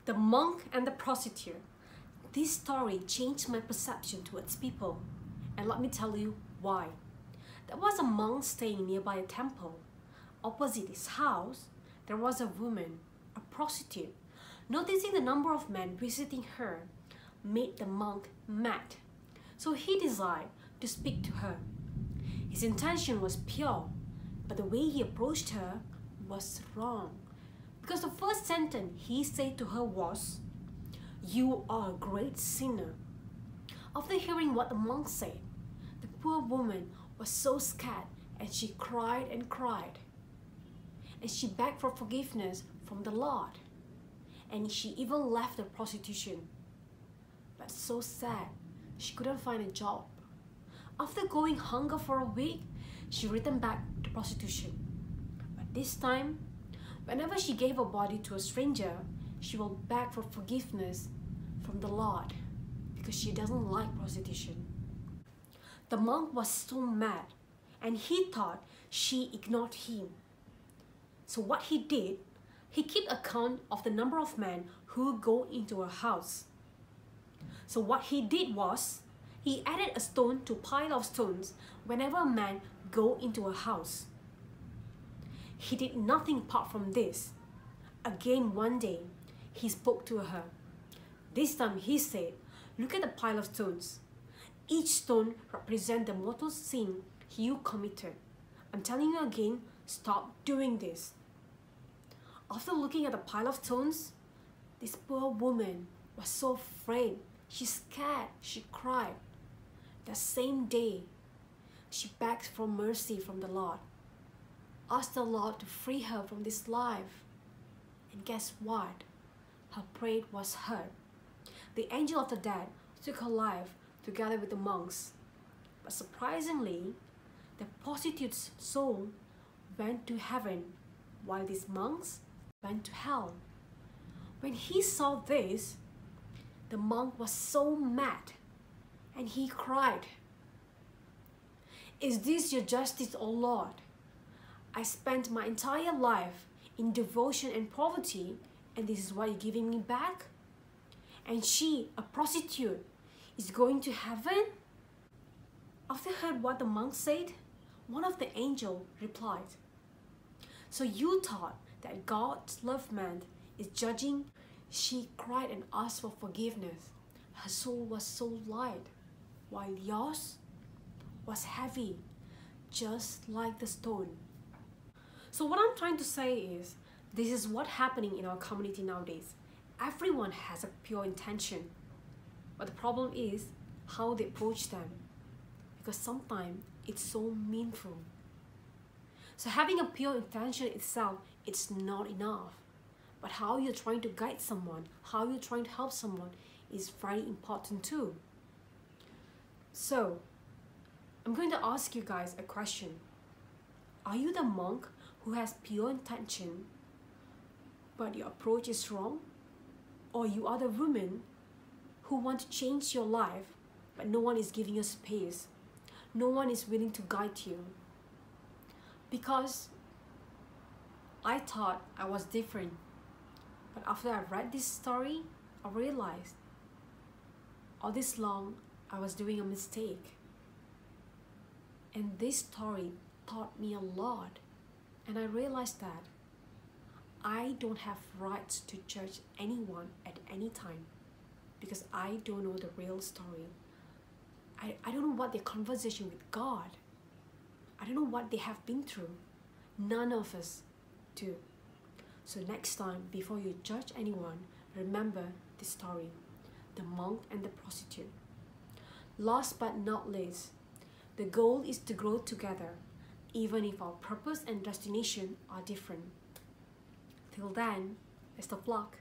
The monk and the prostitute. This story changed my perception towards people, and let me tell you why. There was a monk staying nearby a temple. Opposite his house, there was a woman, a prostitute. Noticing the number of men visiting her made the monk mad, so he decided to speak to her. His intention was pure, but the way he approached her was wrong. Because the first sentence he said to her was, "You are a great sinner." After hearing what the monk said, the poor woman was so scared and she cried and cried. And she begged for forgiveness from the Lord. And she even left the prostitution. But so sad, she couldn't find a job. After going hunger for a week, she returned back to prostitution. But this time, whenever she gave her body to a stranger, she will beg for forgiveness from the Lord because she doesn't like prostitution. The monk was so mad and he thought she ignored him. So what he did, he kept account of the number of men who go into her house. So what he did was, he added a stone to a pile of stones whenever a man go into a house. He did nothing apart from this. Again one day, he spoke to her. This time he said, "Look at the pile of stones. Each stone represents the mortal sin you committed. I'm telling you again, stop doing this." After looking at the pile of stones, this poor woman was so afraid. She scared, she cried. That same day, she begged for mercy from the Lord. Asked the Lord to free her from this life. And guess what? Her prayer was heard. The angel of the dead took her life together with the monks. But surprisingly, the prostitute's soul went to heaven while these monks went to hell. When he saw this, the monk was so mad and he cried, "Is this your justice, O Lord? I spent my entire life in devotion and poverty, and this is what you're giving me back? And she, a prostitute, is going to heaven?" After heard what the monk said, one of the angels replied, "So you thought that God's love man is judging?" She cried and asked for forgiveness. Her soul was so light, while yours was heavy, just like the stone. So what I'm trying to say is, this is what's happening in our community nowadays. Everyone has a pure intention, but the problem is how they approach them, because sometimes it's so meaningful. So having a pure intention itself, it's not enough. But how you're trying to guide someone, how you're trying to help someone is very important too. So, I'm going to ask you guys a question. Are you the monk who has pure intention, but your approach is wrong? Or you are the woman who want to change your life, but no one is giving you space. No one is willing to guide you. Because I thought I was different. But after I read this story, I realized all this long I was doing a mistake. And this story taught me a lot. And I realized that I don't have rights to judge anyone at any time because I don't know the real story. I don't know what their conversation with God. I don't know what they have been through. None of us do. So next time, before you judge anyone, remember this story, the monk and the prostitute. Last but not least, the goal is to grow together, even if our purpose and destination are different. Till then, best of luck.